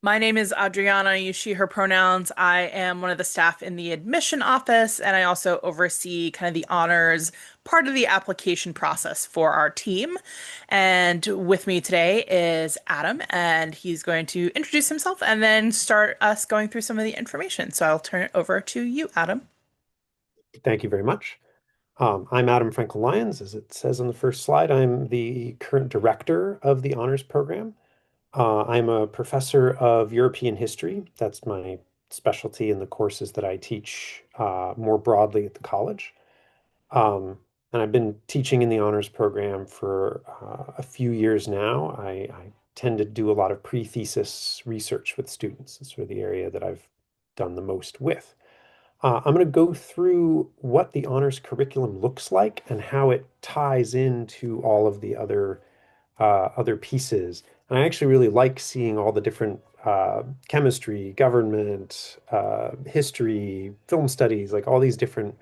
My name is Adriana. I use she, her pronouns. I am one of the staff in the admission office, and I also oversee kind of the honors part of the application process for our team. And with me today is Adam, and he's going to introduce himself and then start us going through some of the information. So I'll turn it over to you, Adam. Thank you very much. I'm Adam Frankel Lyons. As it says on the first slide, I'm the current director of the honors program. I'm a professor of European history. That's my specialty in the courses that I teach more broadly at the college. And I've been teaching in the honors program for a few years now. I tend to do a lot of pre-thesis research with students. It's sort of the area that I've done the most with. I'm going to go through what the honors curriculum looks like and how it ties into all of the other pieces. And I actually really like seeing all the different chemistry, government, history, film studies, like all these different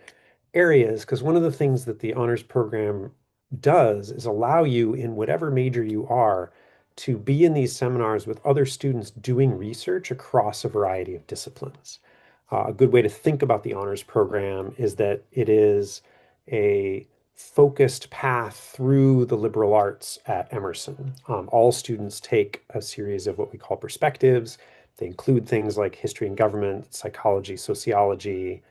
areas. Because one of the things that the honors program does is allow you, in whatever major you are, to be in these seminars with other students doing research across a variety of disciplines. A good way to think about the honors program is that it is a focused path through the liberal arts at Emerson. All students take a series of what we call perspectives. They include things like history and government, psychology, sociology,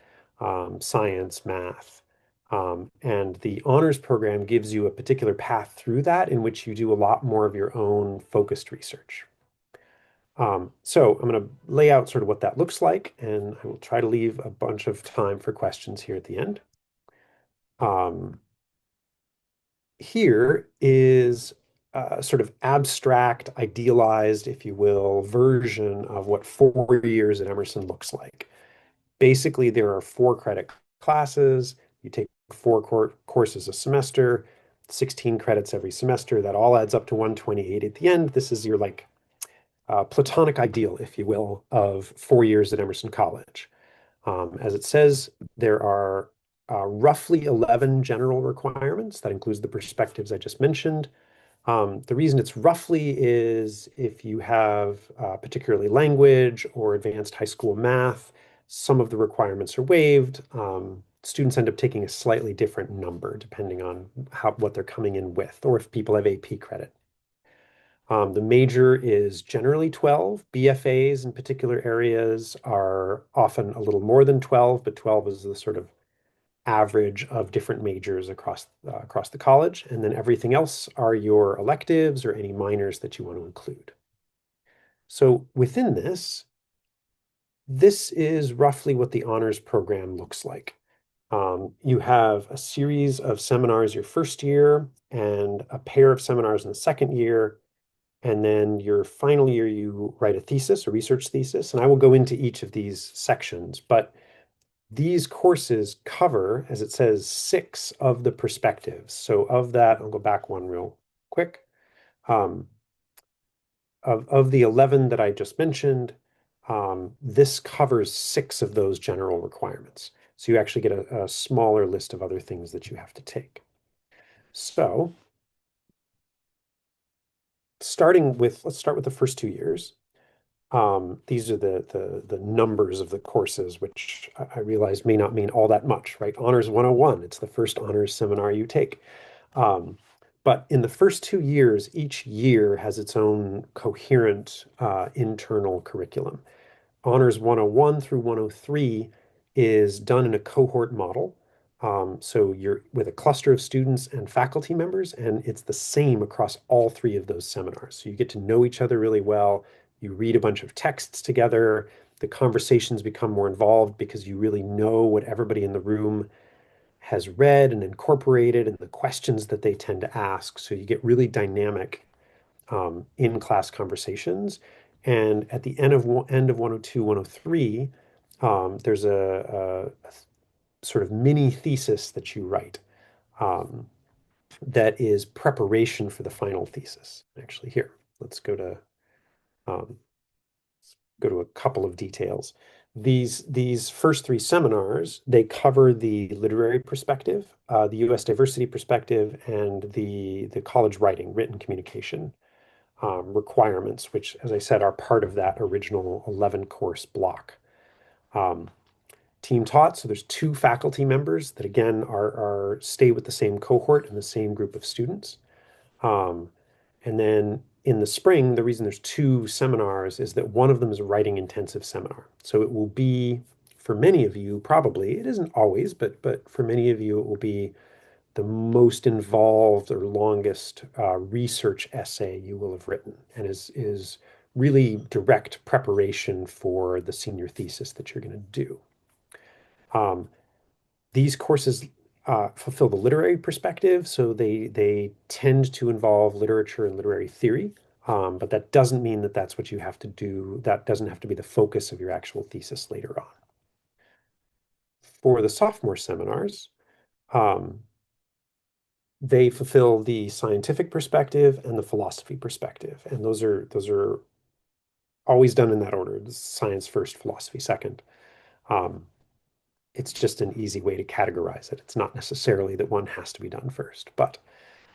science, math. And the honors program gives you a particular path through that in which you do a lot more of your own focused research. So I'm going to lay out sort of what that looks like, and I will try to leave a bunch of time for questions here at the end. Um, Here is a sort of abstract, idealized, if you will, version of what 4 years at Emerson looks like. Basically, there are 4 credit classes. You take 4 courses a semester, 16 credits every semester. That all adds up to 128 at the end. This is your like platonic ideal, if you will, of 4 years at Emerson College. As it says, there are roughly 11 general requirements. That includes the perspectives I just mentioned. The reason it's roughly is if you have particularly language or advanced high school math, some of the requirements are waived. Students end up taking a slightly different number depending on what they're coming in with, or if people have AP credit. The major is generally 12. BFAs in particular areas are often a little more than 12, but 12 is the sort of average of different majors across the college. And then everything else are your electives or any minors that you want to include. So within this is roughly what the honors program looks like. You have a series of seminars your first year and a pair of seminars in the second year. And then your final year, you write a thesis, a research thesis. And I will go into each of these sections, but these courses cover, as it says, 6 of the perspectives. So of that, I'll go back one real quick. Um, of the 11 that I just mentioned, this covers 6 of those general requirements. So you actually get a smaller list of other things that you have to take. So let's start with the first 2 years. These are the numbers of the courses, which I realize may not mean all that much, right? Honors 101, it's the first honors seminar you take. Um, but in the first 2 years, each year has its own coherent internal curriculum. Honors 101 through 103 is done in a cohort model. So you're with a cluster of students and faculty members, and it's the same across all 3 of those seminars. So you get to know each other really well. You read a bunch of texts together. The conversations become more involved because you really know what everybody in the room has read and incorporated and the questions that they tend to ask. So you get really dynamic in-class conversations. And at the end of 102, 103, there's a sort of mini thesis that you write that is preparation for the final thesis. Actually, here, let's um, go to a couple of details. These first 3 seminars, they cover the literary perspective, the U.S. diversity perspective, and the college writing, written communication. requirements, which, as I said, are part of that original 11 course block. Um, Team taught, so there's two faculty members that again are stay with the same cohort and the same group of students. Um, and then in the spring, the reason there's two seminars is that one of them is a writing intensive seminar. So it will be, for many of you, probably, it isn't always, but for many of you, it will be the most involved or longest research essay you will have written, and is really direct preparation for the senior thesis that you're going to do. Um, these courses fulfill the literary perspective, so they tend to involve literature and literary theory, but that doesn't mean that that's what you have to do. That doesn't have to be the focus of your actual thesis later on. For the sophomore seminars, um, they fulfill the scientific perspective and the philosophy perspective, and those are always done in that order: science first, philosophy second. Um, it's just an easy way to categorize it. It's not necessarily that one has to be done first, but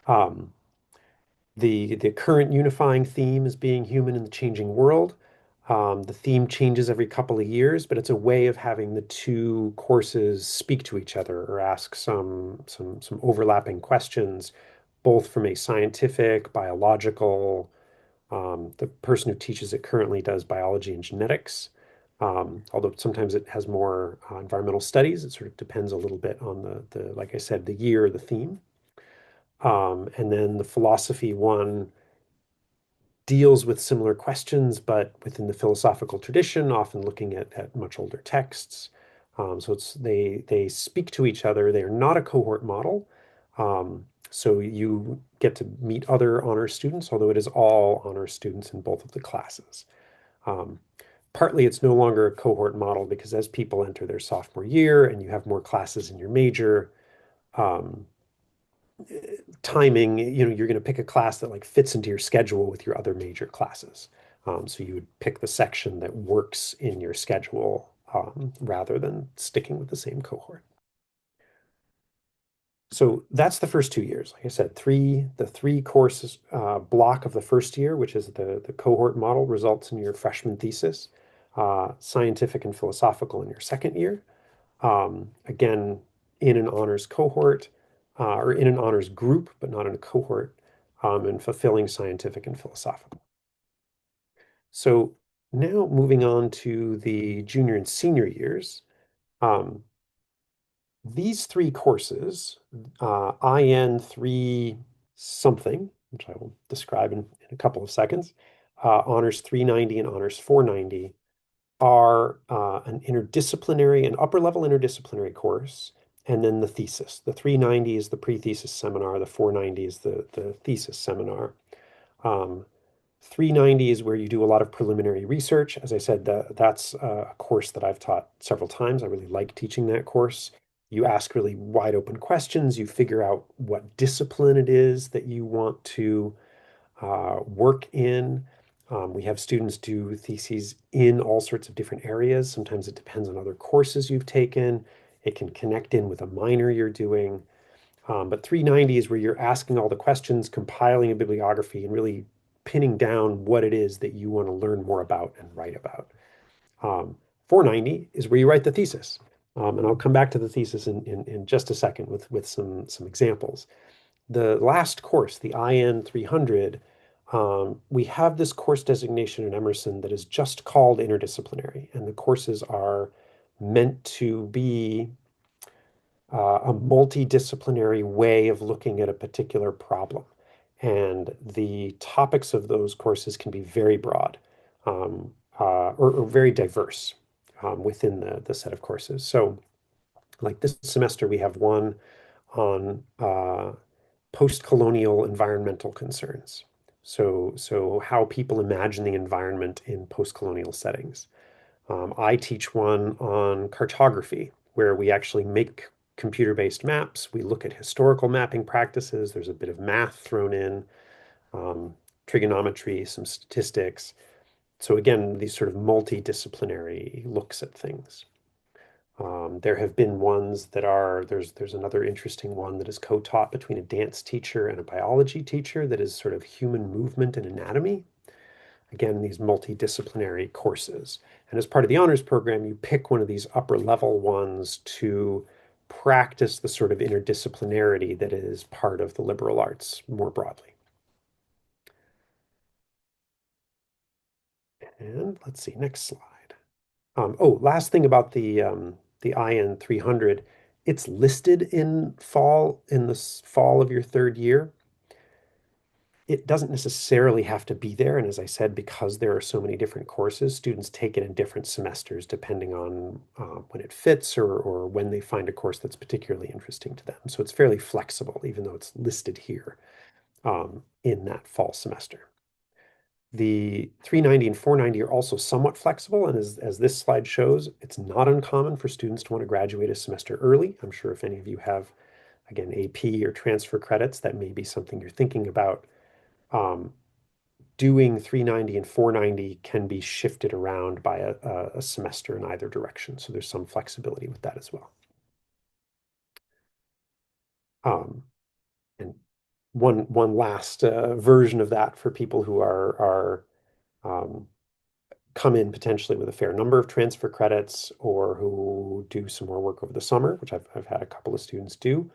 um, the current unifying theme is being human in the changing world. The theme changes every couple of years, but it's a way of having the two courses speak to each other or ask some overlapping questions, both from a scientific, biological. The person who teaches it currently does biology and genetics. Although sometimes it has more environmental studies. It sort of depends a little bit on like I said, the year, the theme. And then the philosophy one deals with similar questions, but within the philosophical tradition, often looking at much older texts. So they speak to each other. They are not a cohort model. So you get to meet other honor students, although it is all honor students in both of the classes. Um, Partly it's no longer a cohort model because as people enter their sophomore year and you have more classes in your major, um, timing, you're going to pick a class that like fits into your schedule with your other major classes. So you would pick the section that works in your schedule rather than sticking with the same cohort. So that's the first 2 years. Like I said, the three courses block of the first year, which is the cohort model, results in your freshman thesis, scientific and philosophical in your second year. Again, in an honors cohort or in an honors group, but not in a cohort, and fulfilling scientific and philosophical. So now moving on to the junior and senior years. Um, these three courses, IN 3 something, which I will describe in a couple of seconds, Honors 390 and Honors 490, are an interdisciplinary, an upper level interdisciplinary course, and then the thesis. The 390 is the pre-thesis seminar, the 490 is the thesis seminar. Um, 390 is where you do a lot of preliminary research. As I said, that's a course that I've taught several times. I really like teaching that course. You ask really wide open questions. You figure out what discipline it is that you want to work in. We have students do theses in all sorts of different areas. Sometimes it depends on other courses you've taken. It can connect in with a minor you're doing. But 390 is where you're asking all the questions, compiling a bibliography, and really pinning down what it is that you want to learn more about and write about. 490 is where you write the thesis. And I'll come back to the thesis in just a second with some examples. The last course, the IN 300, we have this course designation in Emerson that is just called interdisciplinary, and the courses are meant to be a multidisciplinary way of looking at a particular problem. And the topics of those courses can be very broad or very diverse within the set of courses. So, like this semester, we have one on post-colonial environmental concerns. So how people imagine the environment in post-colonial settings. I teach one on cartography, where we actually make computer-based maps. We look at historical mapping practices. There's a bit of math thrown in, um, trigonometry, some statistics. So again, these sort of multidisciplinary looks at things. There have been ones that are there's another interesting one that is co-taught between a dance teacher and a biology teacher that is sort of human movement and anatomy. Again, these multidisciplinary courses. And as part of the honors program, you pick one of these upper level ones to practice the sort of interdisciplinarity that is part of the liberal arts more broadly. And let's see, next slide. Oh, last thing about the IN 300, it's listed in fall in the fall of your third year. It doesn't necessarily have to be there. And as I said, because there are so many different courses, students take it in different semesters depending on when it fits or when they find a course that's particularly interesting to them. So it's fairly flexible, even though it's listed here in that fall semester. The 390 and 490 are also somewhat flexible, and as this slide shows, it's not uncommon for students to want to graduate a semester early. I'm sure if any of you have, again, AP or transfer credits, that may be something you're thinking about. Um, Doing 390 and 490 can be shifted around by a semester in either direction, so there's some flexibility with that as well. And one last version of that for people who are um, come in potentially with a fair number of transfer credits or who do some more work over the summer, which I've had a couple of students do.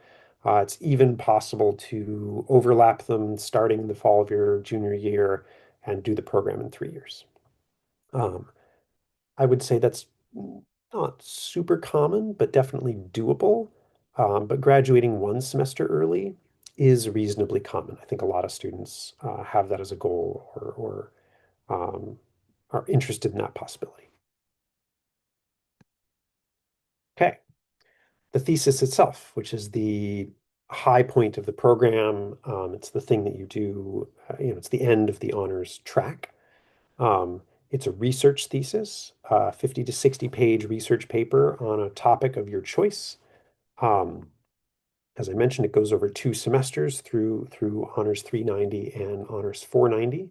It's even possible to overlap them starting in the fall of your junior year and do the program in 3 years. Um, I would say that's not super common, but definitely doable. But graduating one semester early is reasonably common. I think a lot of students have that as a goal or are interested in that possibility. Okay, the thesis itself, which is the high point of the program. It's the thing that you do, it's the end of the honors track. Um, it's a research thesis, 50 to 60 page research paper on a topic of your choice. Um, as I mentioned, it goes over 2 semesters through Honors 390 and Honors 490.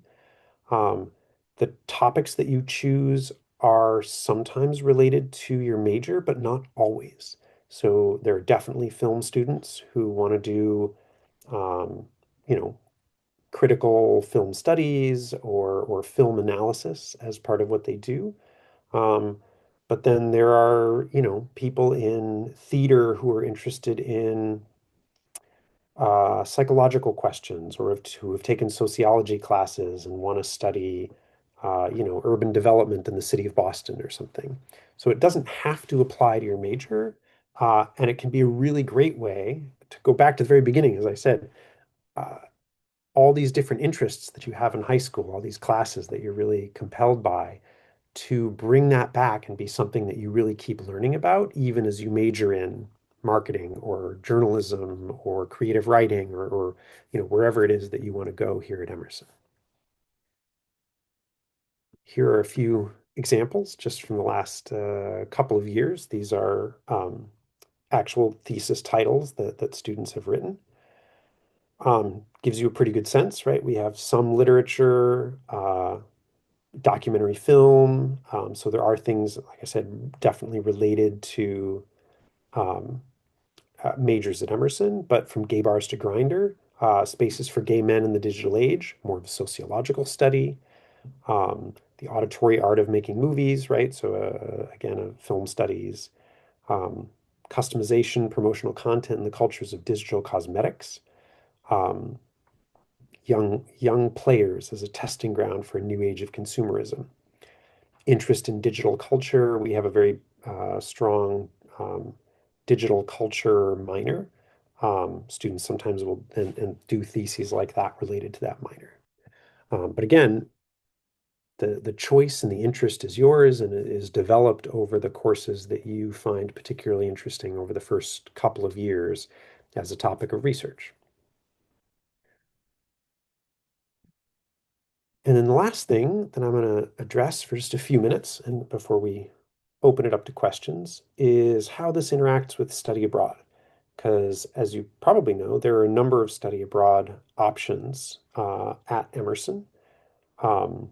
Um, the topics that you choose are sometimes related to your major, but not always. So there are definitely film students who want to do, um, you know, critical film studies or film analysis as part of what they do. Um, but then there are, people in theater who are interested in psychological questions or who have taken sociology classes and want to study, urban development in the city of Boston or something. So it doesn't have to apply to your major, and it can be a really great way to go back to the very beginning, as I said. Uh, all these different interests that you have in high school, all these classes that you're really compelled by, to bring that back and be something that you really keep learning about, even as you major in marketing or journalism or creative writing or wherever it is that you want to go here at Emerson. Here are a few examples just from the last couple of years. These are actual thesis titles that students have written. Gives you a pretty good sense, right? We have some literature, documentary film. So there are things, like I said, definitely related to um, majors at Emerson, but from gay bars to Grindr, Spaces for Gay Men in the Digital Age, more of a sociological study. The auditory art of making movies, right? So again, film studies, um, customization, promotional content, and the cultures of digital cosmetics. Um, young players as a testing ground for a new age of consumerism. Interest in digital culture. We have a very strong digital culture minor. Students sometimes will and do theses like that related to that minor. But again, the choice and the interest is yours and it is developed over the courses that you find particularly interesting over the first couple of years as a topic of research. And then the last thing that I'm going to address for just a few minutes and before we open it up to questions is how this interacts with study abroad. Because as you probably know, there are a number of study abroad options at Emerson. Um,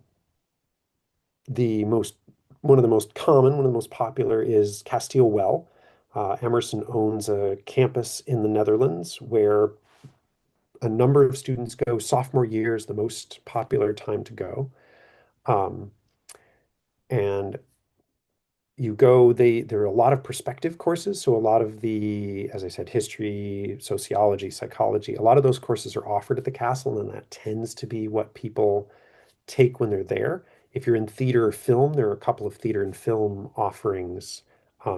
the most, one of the most common, one of the most popular is Castile Well, Emerson owns a campus in the Netherlands where a number of students go. Sophomore year is the most popular time to go. Um, and you go, there are a lot of perspective courses. So a lot of the, as I said, history, sociology, psychology, a lot of those courses are offered at the castle, and that tends to be what people take when they're there. If you're in theater or film, there are a couple of theater and film offerings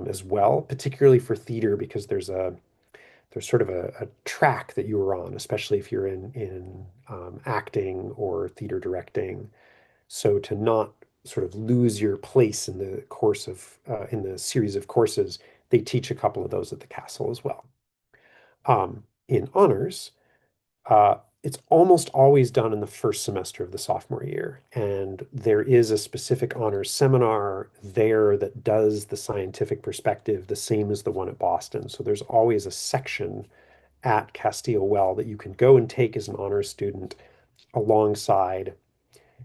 as well, particularly for theater because there's sort of a track that you were on, especially if you're in acting or theater directing. So to not sort of lose your place in the course of in the series of courses, they teach a couple of those at the castle as well. In honors, it's almost always done in the first semester of the sophomore year, and there is a specific honors seminar there that does the scientific perspective the same as the one at Boston. So there's always a section at Castile Well that you can go and take as an honors student alongside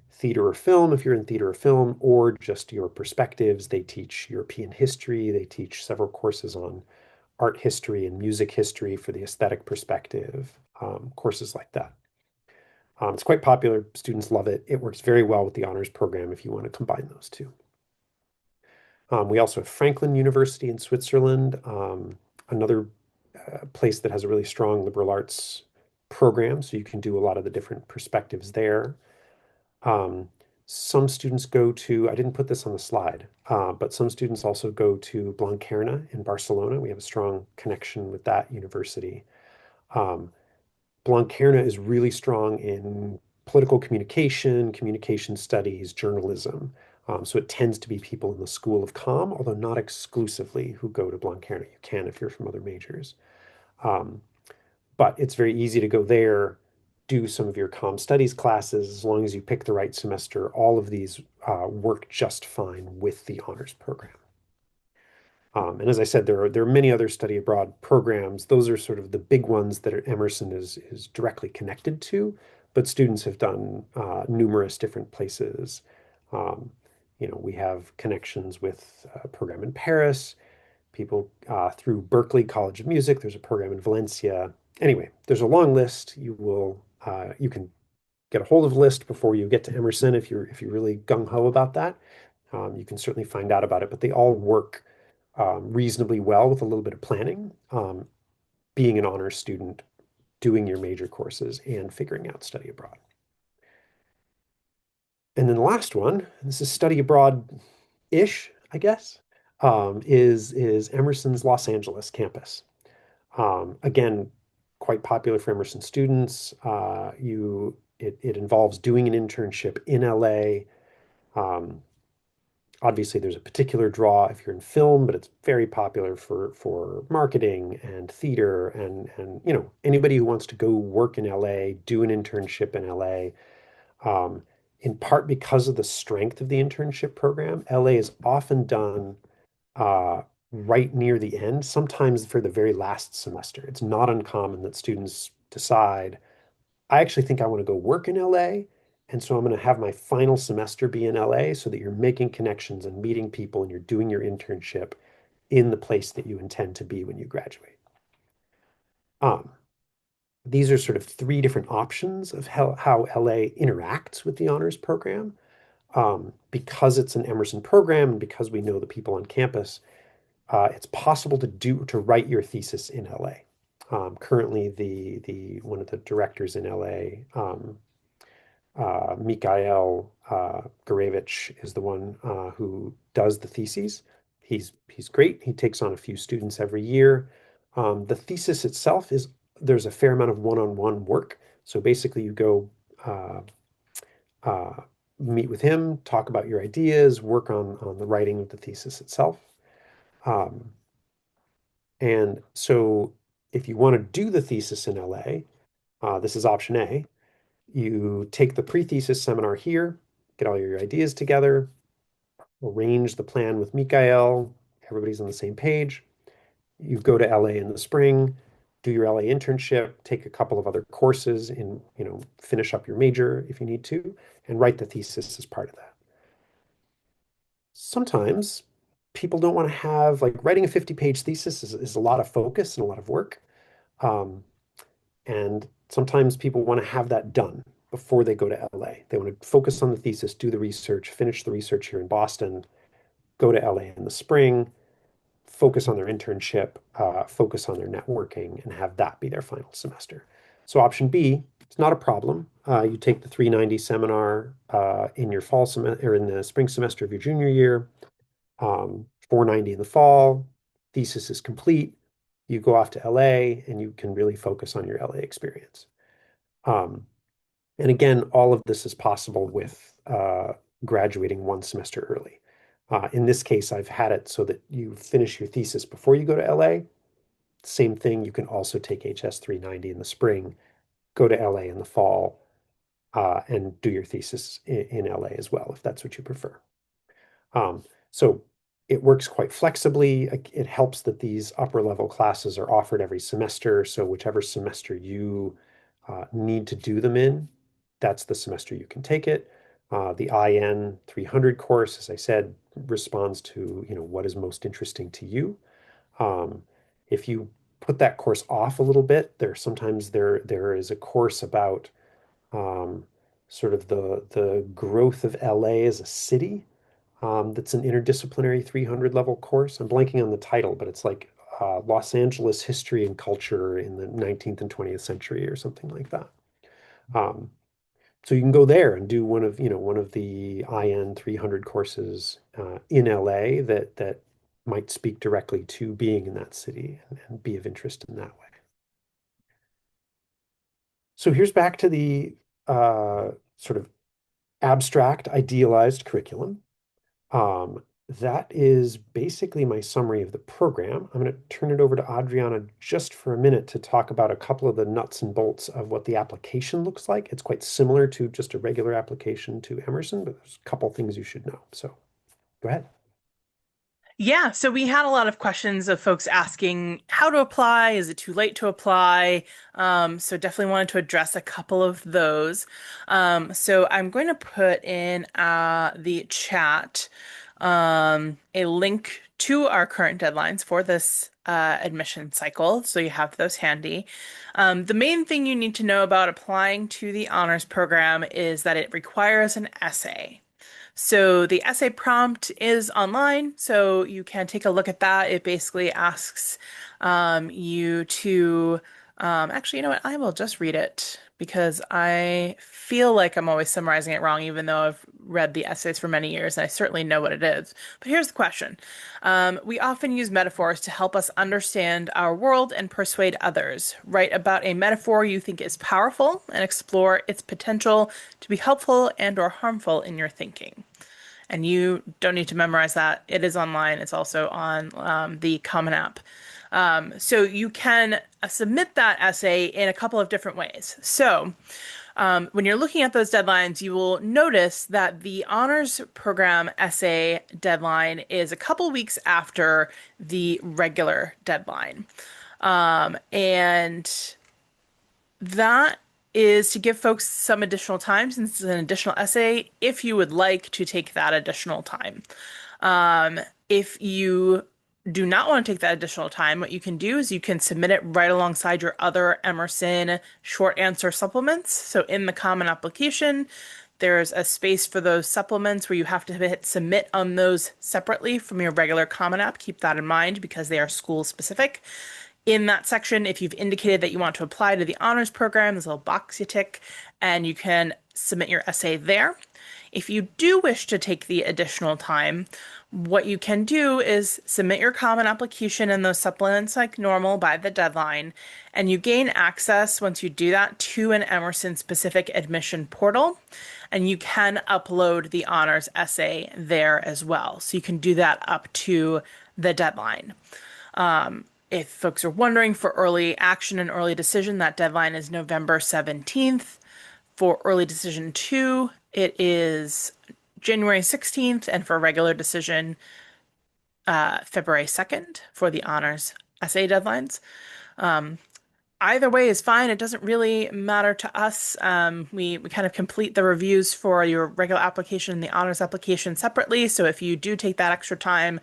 theater or film if you're in theater or film, or just your perspectives. They teach European history, they teach several courses on art history and music history for the aesthetic perspective, courses like that. It's quite popular. Students love it. It works very well with the honors program if you want to combine those two. We also have Franklin University in Switzerland, another place that has a really strong liberal arts program, so you can do a lot of the different perspectives there. Um, some students go to, I didn't put this on the slide, but some students also go to Blanquerna in Barcelona. We have a strong connection with that university. Um, Blanquerna is really strong in political communication, communication studies, journalism. So it tends to be people in the School of Comm, although not exclusively, who go to Blanquerna. You can if you're from other majors. Um, but it's very easy to go there, do some of your comm studies classes, as long as you pick the right semester. All of these work just fine with the honors program. And as I said, there are many other study abroad programs. Those are sort of the big ones that Emerson is directly connected to, but students have done numerous different places. Um, we have connections with a program in Paris, people through Berklee College of Music. There's a program in Valencia. Anyway, there's a long list. You can get a hold of a list before you get to Emerson if you're really gung-ho about that. You can certainly find out about it, but they all work reasonably well with a little bit of planning. Being an honors student, doing your major courses, and figuring out study abroad. And then the last one, this is study abroad-ish, I guess, is Emerson's Los Angeles campus. Again, quite popular for Emerson students. It involves doing an internship in LA. Um, Obviously, there's a particular draw if you're in film, but it's very popular for marketing and theater and anybody who wants to go work in LA, do an internship in LA. In part because of the strength of the internship program, LA is often done uh, right near the end, sometimes for the very last semester. It's not uncommon that students decide, I actually think I want to go work in LA. And so I'm going to have my final semester be in LA so that you're making connections and meeting people and you're doing your internship in the place that you intend to be when you graduate. Um, these are sort of three different options of how LA interacts with the honors program. Because it's an Emerson program and because we know the people on campus, it's possible to write your thesis in LA. Currently, the one of the directors in LA, Mikhail Gurevich, is the one who does the theses. He's great. He takes on a few students every year. The thesis itself there's a fair amount of one-on-one work. So basically, you go uh, uh, meet with him, talk about your ideas, work on the writing of the thesis itself. Um, and so if you want to do the thesis in LA, this is option A. You take the pre-thesis seminar here, get all your ideas together, arrange the plan with Mikhail, everybody's on the same page. You go to LA in the spring, do your LA internship, take a couple of other courses finish up your major if you need to, and write the thesis as part of that. Sometimes people don't want to have like writing a 50-page thesis is a lot of focus and a lot of work. Um, and sometimes people want to have that done before they go to LA. They want to focus on the thesis, do the research, finish the research here in Boston, go to LA in the spring, focus on their internship, focus on their networking, and have that be their final semester. So option B, it's not a problem. You take the 390 seminar in your fall semester or in the spring semester of your junior year, 490 in the fall, thesis is complete. You go off to LA and you can really focus on your LA experience. Um, and again, all of this is possible with graduating one semester early. In this case, I've had it so that you finish your thesis before you go to LA. Same thing, you can also take HS 390 in the spring, go to LA in the fall, and do your thesis in LA as well, if that's what you prefer. So it works quite flexibly. It helps that these upper level classes are offered every semester. So whichever semester you need to do them in, that's the semester you can take it. The IN 300 course, as I said, responds to, what is most interesting to you. If you put that course off a little bit, sometimes there is a course about um, sort of the growth of LA as a city. That's an interdisciplinary 300 level course. I'm blanking on the title, but it's like Los Angeles history and culture in the 19th and 20th century or something like that. Um, so you can go there and do one of the IN 300 courses in LA that might speak directly to being in that city and be of interest in that way. So here's back to the sort of abstract, idealized curriculum. That is basically my summary of the program. I'm going to turn it over to Adriana just for a minute to talk about a couple of the nuts and bolts of what the application looks like. It's quite similar to just a regular application to Emerson, but there's a couple things you should know. So go ahead. Yeah, so we had a lot of questions of folks asking how to apply. Is it too late to apply? So definitely wanted to address a couple of those. So I'm going to put in the chat a link to our current deadlines for this admission cycle, so you have those handy. The main thing you need to know about applying to the honors program is that it requires an essay. So the essay prompt is online, so you can take a look at that. It basically asks you to actually, you know what? I will just read it because I feel like I'm always summarizing it wrong, even though I've read the essays for many years and I certainly know what it is. But here's the question. We often use metaphors to help us understand our world and persuade others. Write about a metaphor you think is powerful and explore its potential to be helpful and or harmful in your thinking. And you don't need to memorize that. It is online. It's also on the Common App. So you can submit that essay in a couple of different ways. So when you're looking at those deadlines, you will notice that the honors program essay deadline is a couple weeks after the regular deadline. And that is to give folks some additional time since it's an additional essay if you would like to take that additional time. If you do not want to take that additional time, what you can do is you can submit it right alongside your other Emerson short answer supplements. So in the Common Application, there's a space for those supplements where you have to hit submit on those separately from your regular Common App. Keep that in mind because they are school specific. In that section, if you've indicated that you want to apply to the honors program, there's a little box you tick, and you can submit your essay there. If you do wish to take the additional time, what you can do is submit your Common Application and those supplements like normal by the deadline, and you gain access once you do that to an Emerson specific admission portal, and you can upload the honors essay there as well. So you can do that up to the deadline. If folks are wondering, for early action and early decision, that deadline is November 17th. For early decision 2, it is January 16th, and for regular decision, February 2nd for the honors essay deadlines. Either way is fine. It doesn't really matter to us. We kind of complete the reviews for your regular application and the honors application separately. So if you do take that extra time,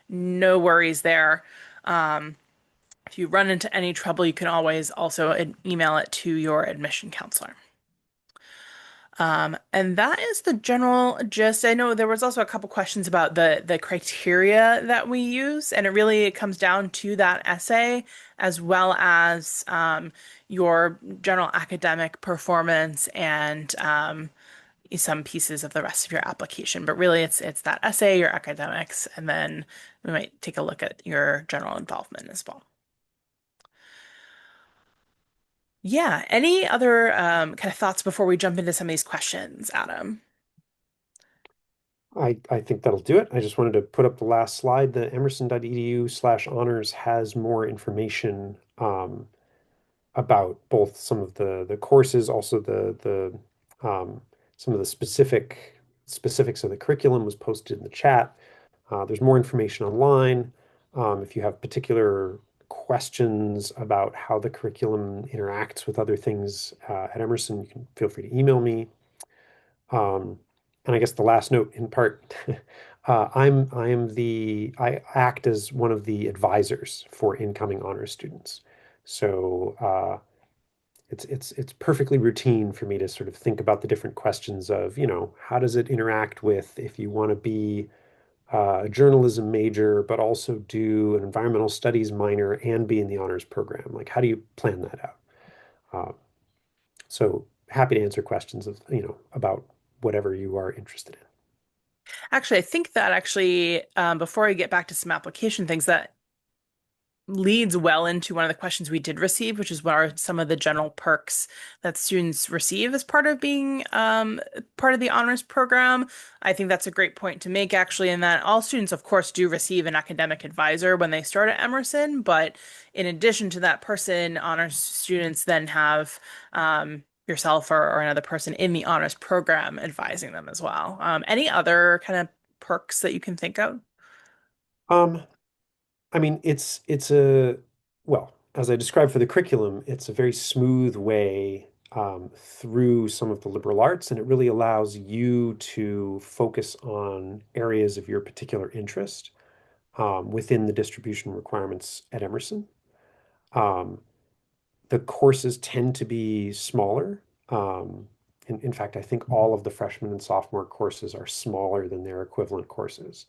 no worries there. Um, if you run into any trouble, you can always also email it to your admission counselor. And that is the general gist. I know there was also a couple questions about the criteria that we use, and it really comes down to that essay as well as your general academic performance and some pieces of the rest of your application. But really, it's that essay, your academics, and then we might take a look at your general involvement as well. Yeah. Any other kind of thoughts before we jump into some of these questions, Adam? I think that'll do it. I just wanted to put up the last slide. The emerson.edu/honors has more information about both some of the courses, also the some of the specifics of the curriculum was posted in the chat. There's more information online. If you have particular questions about how the curriculum interacts with other things at Emerson, you can feel free to email me. And I guess the last note in part, I act as one of the advisors for incoming honors students. So it's perfectly routine for me to sort of think about the different questions of, how does it interact with if you want to be a journalism major, but also do an environmental studies minor and be in the honors program? Like, how do you plan that out? Uh, so happy to answer questions of, about whatever you are interested in. Actually, I think that before I get back to some application things, that leads well into one of the questions we did receive, which is what are some of the general perks that students receive as part of being part of the honors program. I think that's a great point to make, actually, in that all students, of course, do receive an academic advisor when they start at Emerson, but in addition to that person, honors students then have yourself or another person in the honors program advising them as well. Any other kind of perks that you can think of? Um, I mean, it's a well, as I described for the curriculum, it's a very smooth way through some of the liberal arts, and it really allows you to focus on areas of your particular interest within the distribution requirements at Emerson. Um, the courses tend to be smaller. In fact, I think all of the freshman and sophomore courses are smaller than their equivalent courses.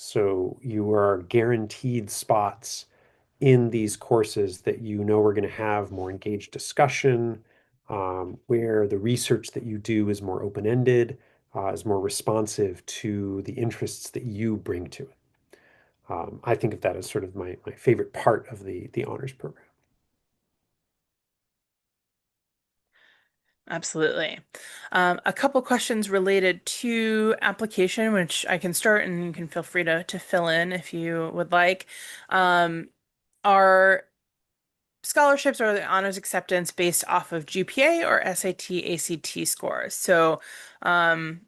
So you are guaranteed spots in these courses that you know are going to have more engaged discussion, where the research that you do is more open-ended, is more responsive to the interests that you bring to it. I think of that as sort of my favorite part of the honors program. Absolutely. A couple questions related to application, which I can start and you can feel free to fill in if you would like. Are scholarships or the honors acceptance based off of GPA or SAT, ACT scores? So, um,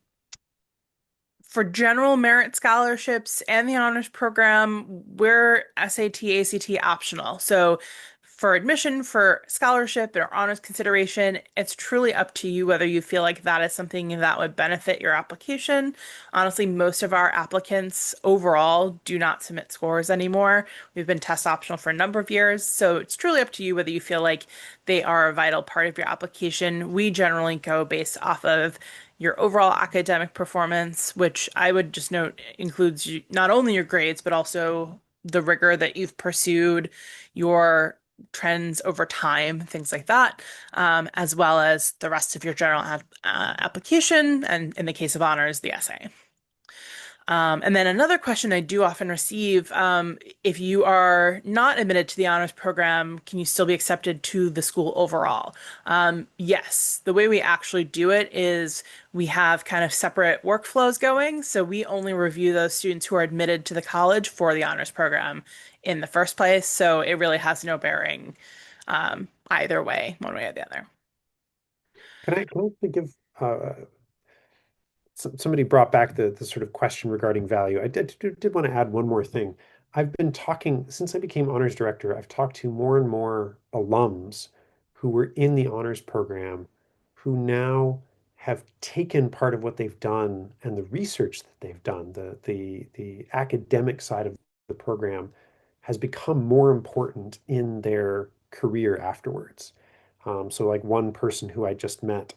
for general merit scholarships and the honors program, we're SAT, ACT optional. So for admission, for scholarship or honors consideration, it's truly up to you whether you feel like that is something that would benefit your application. Honestly, most of our applicants overall do not submit scores anymore. We've been test optional for a number of years, so it's truly up to you whether you feel like they are a vital part of your application. We generally go based off of your overall academic performance, which I would just note includes not only your grades, but also the rigor that you've pursued, your trends over time, things like that, as well as the rest of your general application, and in the case of honors, the essay. And then another question I do often receive, if you are not admitted to the honors program, can you still be accepted to the school overall? Yes, the way we actually do it is we have kind of separate workflows going. So we only review those students who are admitted to the college for the honors program in the first place. So it really has no bearing either way, one way or the other. Can I give somebody brought back the sort of question regarding value. I did want to add one more thing. I've been talking since I became honors director, I've talked to more and more alums who were in the honors program who now have taken part of what they've done and the research that they've done, the academic side of the program has become more important in their career afterwards. So like one person who I just met,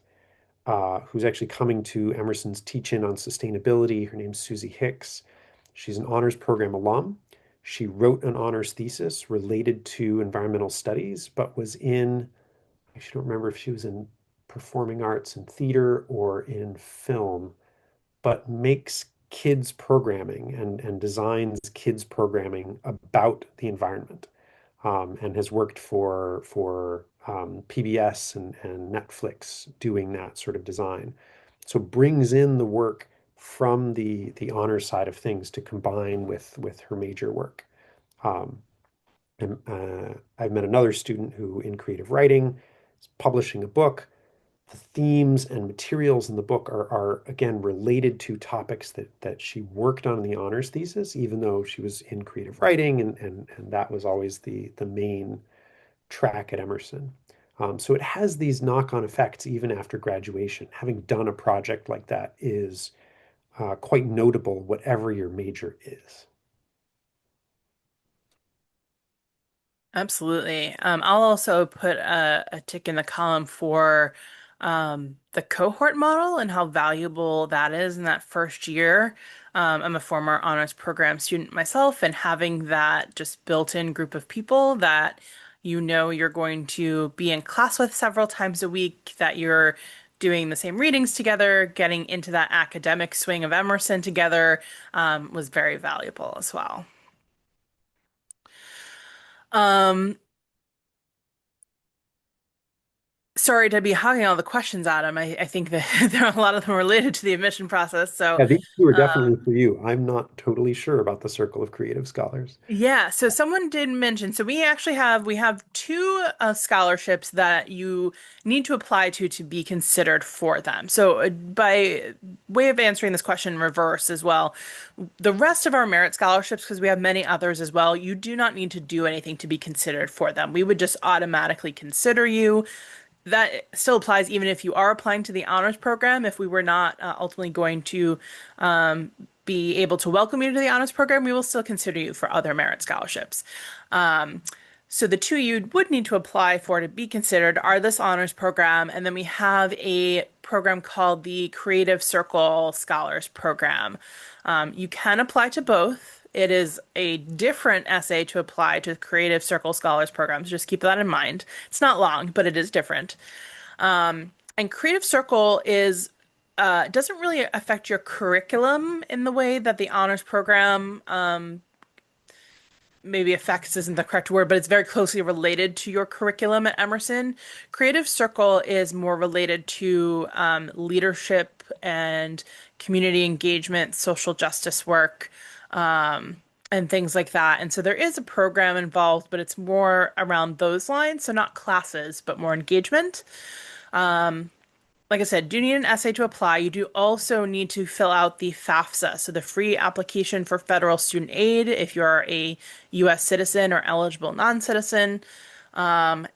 who's actually coming to Emerson's teach-in on sustainability. Her name's Susie Hicks. She's an honors program alum. She wrote an honors thesis related to environmental studies, but was in, I actually don't remember if she was in performing arts and theater or in film, but makes kids programming and designs kids programming about the environment, and has worked for PBS and Netflix doing that sort of design. So brings in the work from the honors side of things to combine with her major work. Um, and I've met another student who, in creative writing, is publishing a book. The themes and materials in the book are again related to topics that she worked on in the honors thesis, even though she was in creative writing and that was always the main track at Emerson. So it has these knock-on effects even after graduation. Having done a project like that is quite notable, whatever your major is. Absolutely. I'll also put a tick in the column for the cohort model and how valuable that is in that first year. I'm a former honors program student myself, and having that just built-in group of people that you know you're going to be in class with several times a week, that you're doing the same readings together, getting into that academic swing of Emerson together, was very valuable as well. Um, Sorry to be hogging all the questions, Adam. I think that there are a lot of them related to the admission process. So, Yeah, these two are definitely um, for you. I'm not totally sure about the Circle of Creative Scholars. yeah. So someone did mention. So we have two scholarships that you need to apply to be considered for them. So by way of answering this question in reverse as well, the rest of our merit scholarships, because we have many others as well, you do not need to do anything to be considered for them. We would just automatically consider you. That still applies even if you are applying to the honors program. If we were not ultimately going to be able to welcome you to the honors program, we will still consider you for other merit scholarships. Um, so the two you would need to apply for to be considered are this honors program, and then we have a program called the Creative Circle Scholars Program. You can apply to both. It is a different essay to apply to Creative Circle Scholars programs. Just keep that in mind. It's not long, but it is different. And Creative Circle is doesn't really affect your curriculum in the way that the honors program maybe affects isn't the correct word, but it's very closely related to your curriculum at Emerson. Creative Circle is more related to leadership and community engagement, social justice work, and things like that. And so there is a program involved, but it's more around those lines. So not classes, but more engagement. Like I said, do need an essay to apply. You do also need to fill out the FAFSA, so the free application for federal student aid if you're a U.S. citizen or eligible non-citizen. And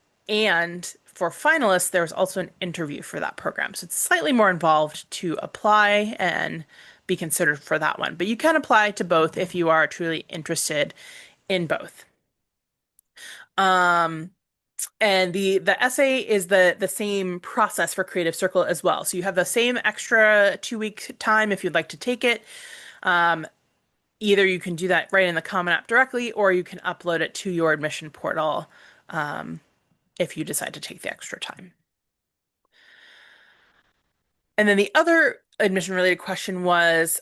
for finalists, there's also an interview for that program. So it's slightly more involved to apply and be considered for that one. But you can apply to both if you are truly interested in both. Um, and the essay is the same process for Creative Circle as well. So you have the same extra 2 week time if you'd like to take it. Um, Either you can do that right in the Common App directly, or you can upload it to your admission portal if you decide to take the extra time. And then the other admission related question was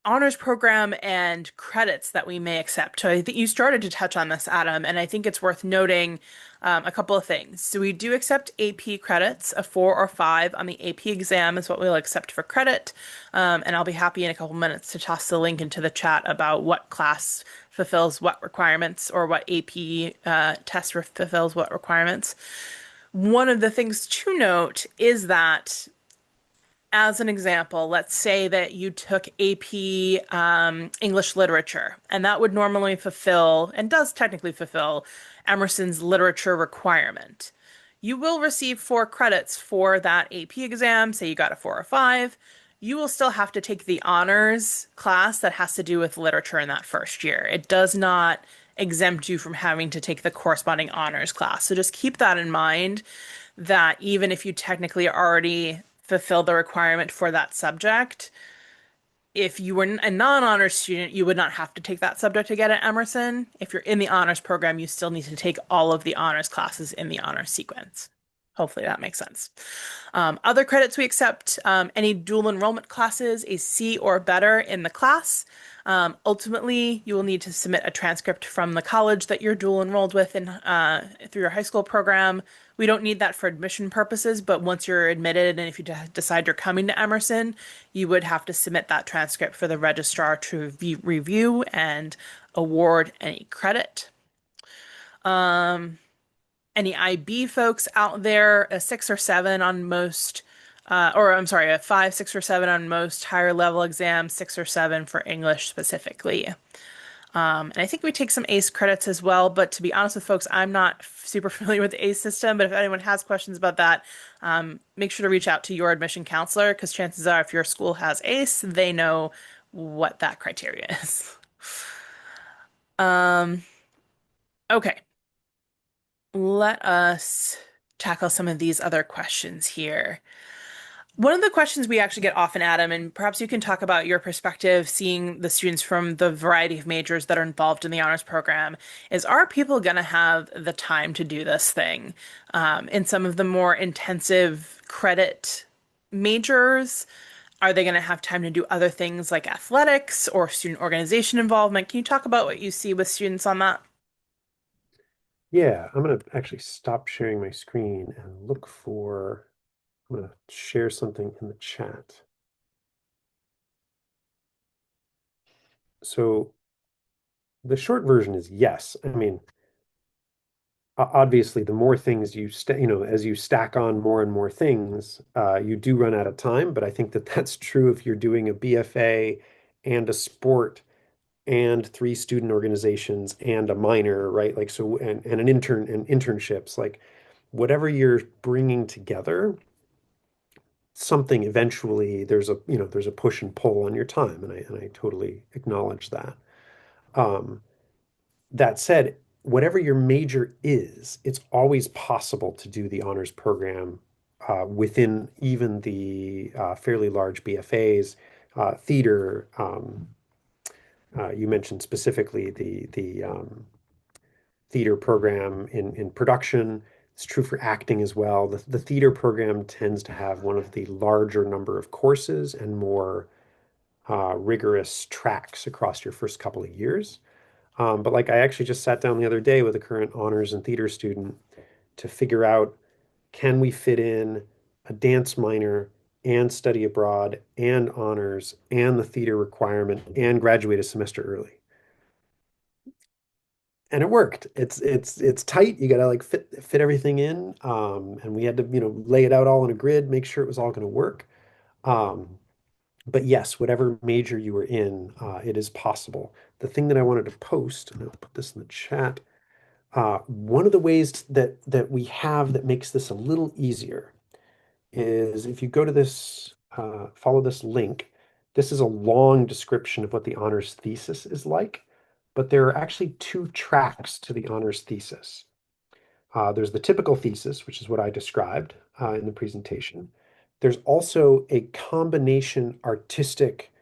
honors program and credits that we may accept. So I think you started to touch on this, Adam, and I think it's worth noting a couple of things. So we do accept AP credits, a 4 or 5 on the AP exam is what we'll accept for credit. And I'll be happy in a couple minutes to toss the link into the chat about what class fulfills what requirements or what AP test fulfills what requirements. One of the things to note is that as an example, let's say that you took AP English literature, and that would normally fulfill, and does technically fulfill, Emerson's literature requirement. You will receive 4 credits for that AP exam. Say you got a 4 or 5. you will still have to take the honors class that has to do with literature in that first year. It does not exempt you from having to take the corresponding honors class. So just keep that in mind that even if you technically already fulfill the requirement for that subject, if you were a non-honors student, you would not have to take that subject again at Emerson. If you're in the honors program, you still need to take all of the honors classes in the honors sequence. Hopefully that makes sense. Other credits we accept, any dual enrollment classes, a C or better in the class. Ultimately, you will need to submit a transcript from the college that you're dual enrolled with through your high school program. We don't need that for admission purposes, but once you're admitted and if you decide you're coming to Emerson, you would have to submit that transcript for the registrar to review and award any credit. Any IB folks out there, a 6 or 7 on most, or I'm sorry, a 5, 6 or 7 on most higher level exams, 6 or 7 for English specifically. And I think we take some ACE credits as well, but to be honest with folks, I'm not super familiar with the ACE system, but if anyone has questions about that, make sure to reach out to your admission counselor because chances are if your school has ACE, they know what that criteria is. Um, okay, let us tackle some of these other questions here. One of the questions we actually get often, Adam, and perhaps you can talk about your perspective seeing the students from the variety of majors that are involved in the honors program, is are people going to have the time to do this thing? In some of the more intensive credit majors, are they going to have time to do other things like athletics or student organization involvement? Can you talk about what you see with students on that? Yeah, I'm going to actually stop sharing my screen and look for, I'm going to share something in the chat. So the short version is yes. I mean, obviously, the more things as you stack on more and more things, you do run out of time. But I think that that's true if you're doing a BFA and a sport and 3 student organizations and a minor, right? Like so, and an intern and internships, like whatever you're bringing together, something eventually there's a push and pull on your time, and I totally acknowledge that. Um, that said, whatever your major is, it's always possible to do the honors program within even the fairly large BFAs, theater. You mentioned specifically the theater program in production. It's true for acting as well. The theater program tends to have one of the larger number of courses and more rigorous tracks across your first couple of years. But like I actually just sat down the other day with a current honors and theater student to figure out, can we fit in a dance minor and study abroad and honors and the theater requirement and graduate a semester early? And it worked. It's tight. You gotta like fit everything in. And we had to, lay it out all on a grid, make sure it was all going to work. Um, but yes, whatever major you were in, it is possible. The thing that I wanted to post, and I'll put this in the chat, one of the ways that we have that makes this a little easier is if you go to this, follow this link. This is a long description of what the honors thesis is like, but there are actually 2 tracks to the honors thesis. There's the typical thesis, which is what I described in the presentation. There's also a combination artistic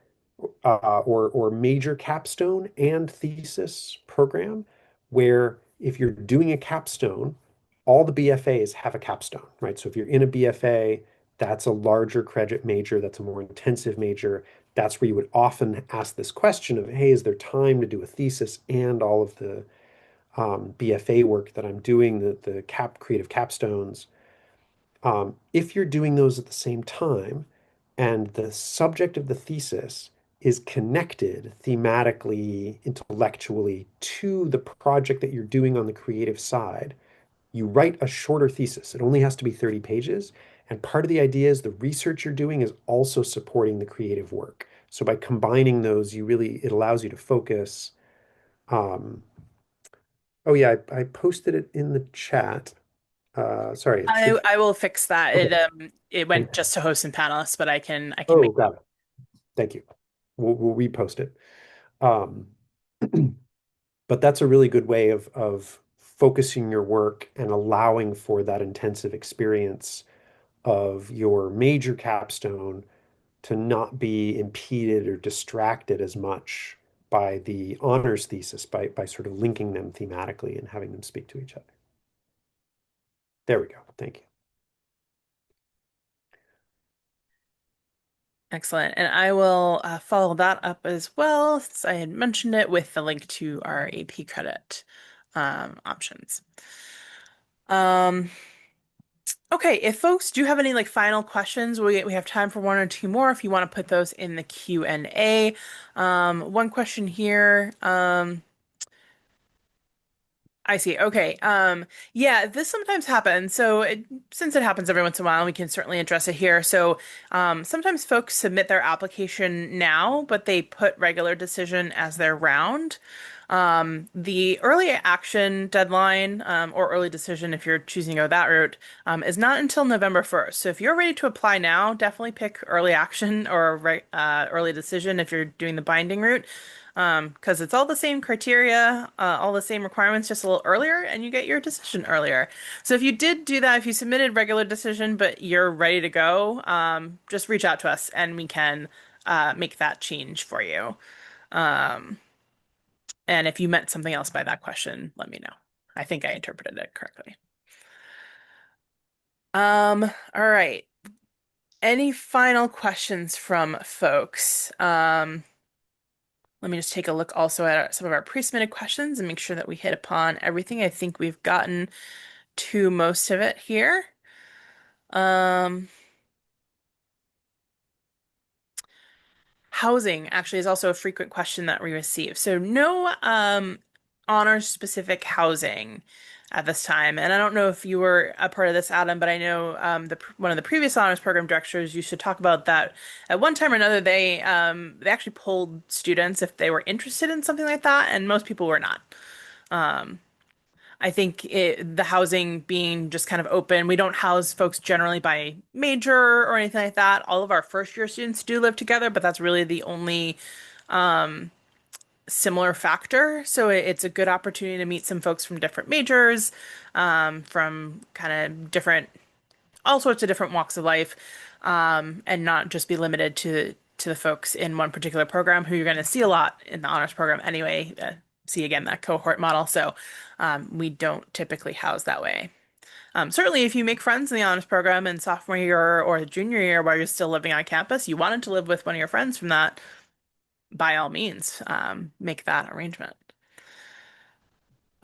or major capstone and thesis program where if you're doing a capstone, all the BFAs have a capstone, right? So if you're in a BFA, that's a larger credit major, that's a more intensive major. That's where you would often ask this question of, hey, is there time to do a thesis and all of the BFA work that I'm doing, the creative capstones? If you're doing those at the same time and the subject of the thesis is connected thematically, intellectually to the project that you're doing on the creative side, you write a shorter thesis. It only has to be 30 pages. And part of the idea is the research you're doing is also supporting the creative work. So by combining those, it allows you to focus. Um, oh yeah, I posted it in the chat. Sorry, it should. I will fix that. Okay. It went just to hosts and panelists, but I can Oh, make got it. Thank you. We'll repost it. Um, but that's a really good way of focusing your work and allowing for that intensive experience of your major capstone to not be impeded or distracted as much by the honors thesis, by sort of linking them thematically and having them speak to each other. There we go. Thank you. Excellent. And I will follow that up as well, since I had mentioned it with the link to our AP credit options. Um, okay, if folks do have any like final questions, we have time for one or two more if you want to put those in the Q&A. One question here. I see. Okay. Yeah, this sometimes happens. Since it happens every once in a while, we can certainly address it here. Sometimes folks submit their application now, but they put regular decision as their round. The early action deadline, or early decision, if you're choosing to go that route, is not until November 1st. So if you're ready to apply now, definitely pick early action or early decision if you're doing the binding route. Because it's all the same criteria, all the same requirements, just a little earlier, and you get your decision earlier. So if you did do that, if you submitted regular decision, but you're ready to go, just reach out to us and we can make that change for you. Um, and if you meant something else by that question, let me know. I think I interpreted it correctly. All right. Any final questions from folks? Let me just take a look also at some of our pre-submitted questions and make sure that we hit upon everything. I think we've gotten to most of it here. Um, Housing actually is also a frequent question that we receive. So no honor specific housing at this time. And I don't know if you were a part of this, Adam, but I know one of the previous honors program directors used to talk about that. At one time or another, they actually polled students if they were interested in something like that, and most people were not. Um, I think the housing being just kind of open, we don't house folks generally by major or anything like that. All of our first year students do live together, but that's really the only um, similar factor. So it's a good opportunity to meet some folks from different majors, from kind of different, all sorts of different walks of life, and not just be limited to the folks in one particular program who you're going to see a lot in the honors program anyway. See again that cohort model. We don't typically house that way. Certainly, if you make friends in the honors program in sophomore year or junior year while you're still living on campus, you wanted to live with one of your friends from that, by all means, make that arrangement.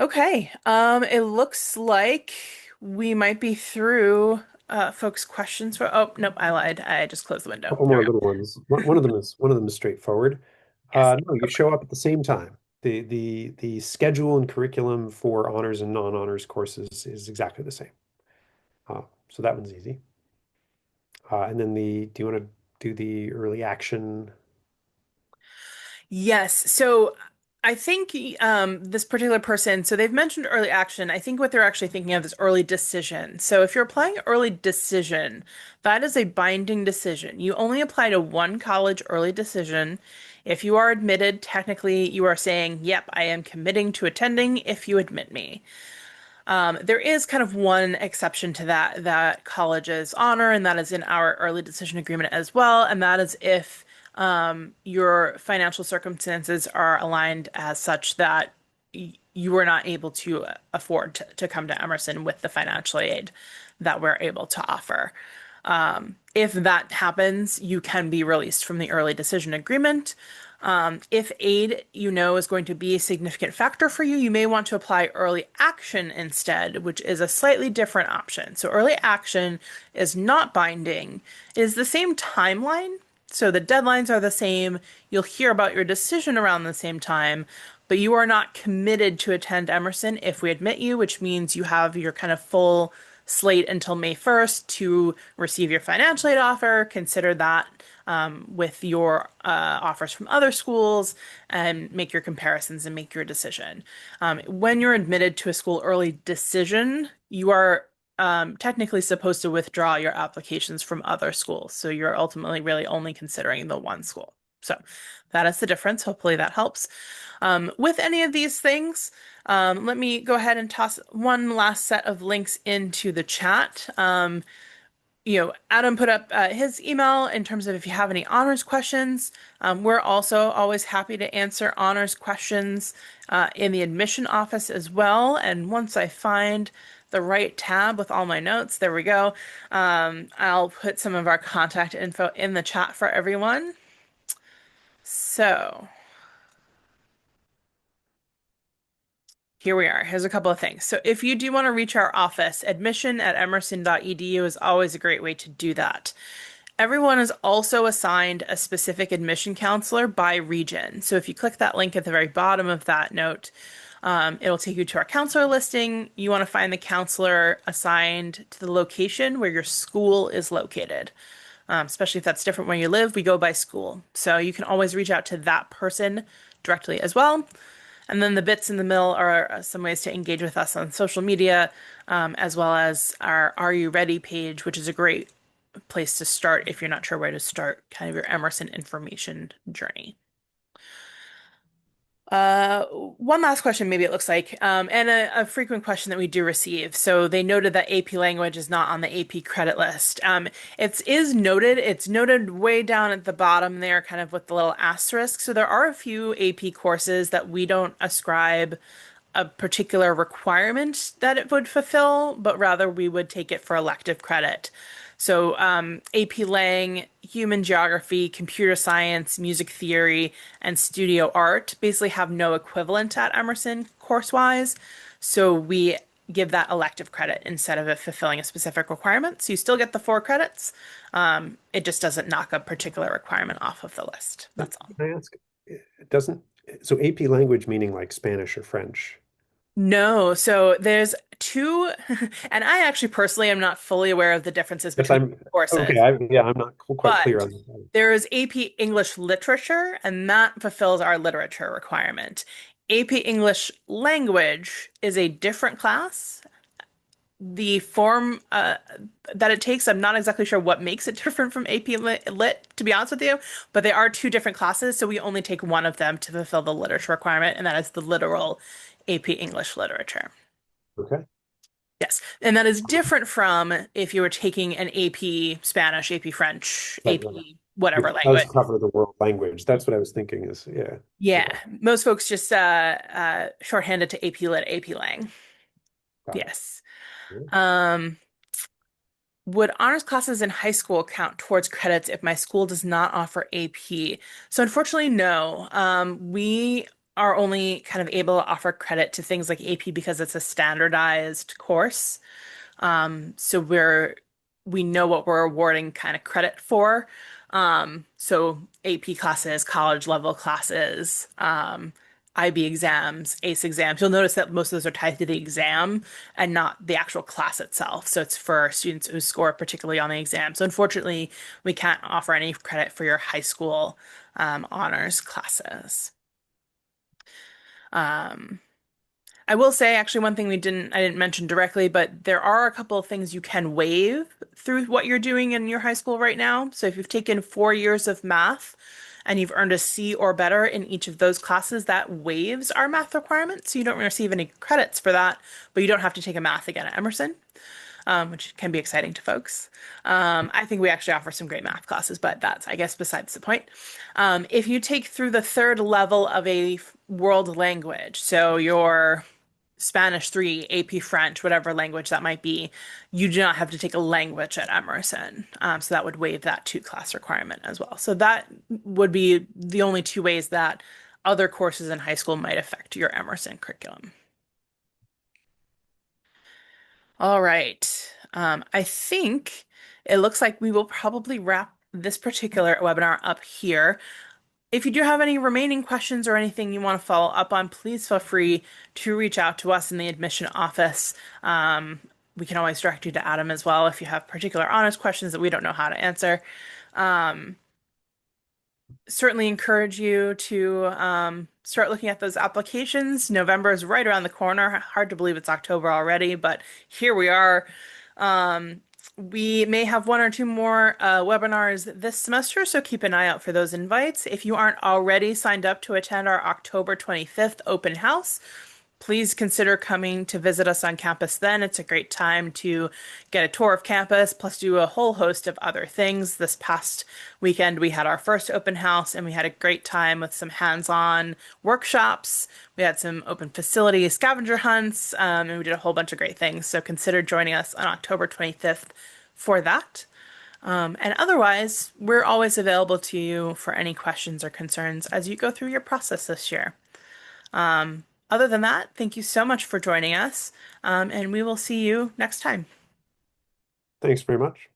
Okay, it looks like we might be through folks' questions for. Oh, nope, I lied. I just closed the window. Couple There more we go. little ones. One of them is straightforward. Yes. No, you show up at the same time. The schedule and curriculum for honors and non-honors courses is exactly the same. So that one's easy. And then do you want to do the early action? Yes. So I think this particular person, so they've mentioned early action. I think what they're actually thinking of is early decision. So if you're applying early decision, that is a binding decision. You only apply to one college early decision. If you are admitted, technically you are saying, yep, I am committing to attending if you admit me. There is kind of one exception to that colleges honor, and that is in our early decision agreement as well, and that is if your financial circumstances are aligned as such that you are not able to afford to come to Emerson with the financial aid that we're able to offer. If that happens, you can be released from the early decision agreement. If aid, is going to be a significant factor for you, you may want to apply early action instead, which is a slightly different option. So early action is not binding. It is the same timeline. So the deadlines are the same. You'll hear about your decision around the same time, but you are not committed to attend Emerson if we admit you, which means you have your kind of full slate until May 1st to receive your financial aid offer, consider that with your offers from other schools, and make your comparisons and make your decision. When you're admitted to a school early decision, you are technically supposed to withdraw your applications from other schools. So you're ultimately really only considering the one school. So that is the difference. Hopefully that helps. With any of these things, let me go ahead and toss one last set of links into the chat. Adam put up his email in terms of if you have any honors questions. We're also always happy to answer honors questions in the admission office as well. And once I find the right tab with all my notes, there we go. I'll put some of our contact info in the chat for everyone. So here we are. Here's a couple of things. So if you do want to reach our office, admission@emerson.edu is always a great way to do that. Everyone is also assigned a specific admission counselor by region. So if you click that link at the very bottom of that note, it'll take you to our counselor listing. You want to find the counselor assigned to the location where your school is located. Especially if that's different where you live, we go by school. So you can always reach out to that person directly as well. And then the bits in the middle are some ways to engage with us on social media, as well as our Are You Ready page, which is a great place to start if you're not sure where to start kind of your Emerson information journey. One last question, maybe it looks like, and a frequent question that we do receive. So they noted that AP language is not on the AP credit list. It's noted way down at the bottom there, kind of with the little asterisk. So there are a few AP courses that we don't ascribe a particular requirement that it would fulfill, but rather we would take it for elective credit. So AP Lang, Human Geography, Computer Science, Music Theory, and Studio Art basically have no equivalent at Emerson course-wise. So we give that elective credit instead of it fulfilling a specific requirement. So you still get the 4 credits. It just doesn't knock a particular requirement off of the list. That's all. Can I ask, it doesn't, so AP language meaning like Spanish or French? No, so there's two, and I actually personally am not fully aware of the differences Yes, between courses, I'm not quite clear but on that. there is AP English Literature, and that fulfills our literature requirement. AP English Language is a different class. The form that it takes, I'm not exactly sure what makes it different from AP Lit, to be honest with you, but they are two different classes, so we only take one of them to fulfill the literature requirement, and that is the literal AP English Literature. Okay. Yes, and that is different from if you were taking an AP Spanish, AP French, Right, AP right. whatever Which does language. cover the world language. That's what I was thinking is, yeah. Yeah, Okay. most folks just shorthanded to AP Lit, AP Lang. Got it. Yes. Yeah. Um, would honors classes in high school count towards credits if my school does not offer AP? So unfortunately, no. We are only kind of able to offer credit to things like AP because it's a standardized course. So we know what we're awarding kind of credit for. So AP classes, college level classes, IB exams, ACE exams. You'll notice that most of those are tied to the exam and not the actual class itself. So it's for students who score particularly on the exam. So unfortunately, we can't offer any credit for your high school honors classes. Um, I will say actually one thing I didn't mention directly, but there are a couple of things you can waive through what you're doing in your high school right now. So if you've taken 4 years of math and you've earned a C or better in each of those classes, that waives our math requirement. So you don't receive any credits for that, but you don't have to take a math again at Emerson, which can be exciting to folks. I think we actually offer some great math classes, but that's, I guess, besides the point. If you take through the third level of a world language, so your Spanish 3, AP French, whatever language that might be, you do not have to take a language at Emerson. So that would waive that 2 class requirement as well. So that would be the only 2 ways that other courses in high school might affect your Emerson curriculum. All right. I think it looks like we will probably wrap this particular webinar up here. If you do have any remaining questions or anything you want to follow up on, please feel free to reach out to us in the admission office. We can always direct you to Adam as well if you have particular honors questions that we don't know how to answer. Certainly encourage you to start looking at those applications. November is right around the corner. Hard to believe it's October already, but here we are. We may have one or two more webinars this semester, so keep an eye out for those invites. If you aren't already signed up to attend our October 25th open house, please consider coming to visit us on campus then. It's a great time to get a tour of campus, plus do a whole host of other things. This past weekend, we had our first open house and we had a great time with some hands-on workshops. We had some open facility scavenger hunts, and we did a whole bunch of great things. So consider joining us on October 25th for that. And otherwise, we're always available to you for any questions or concerns as you go through your process this year. Other than that, thank you so much for joining us, and we will see you next time. Thanks very much.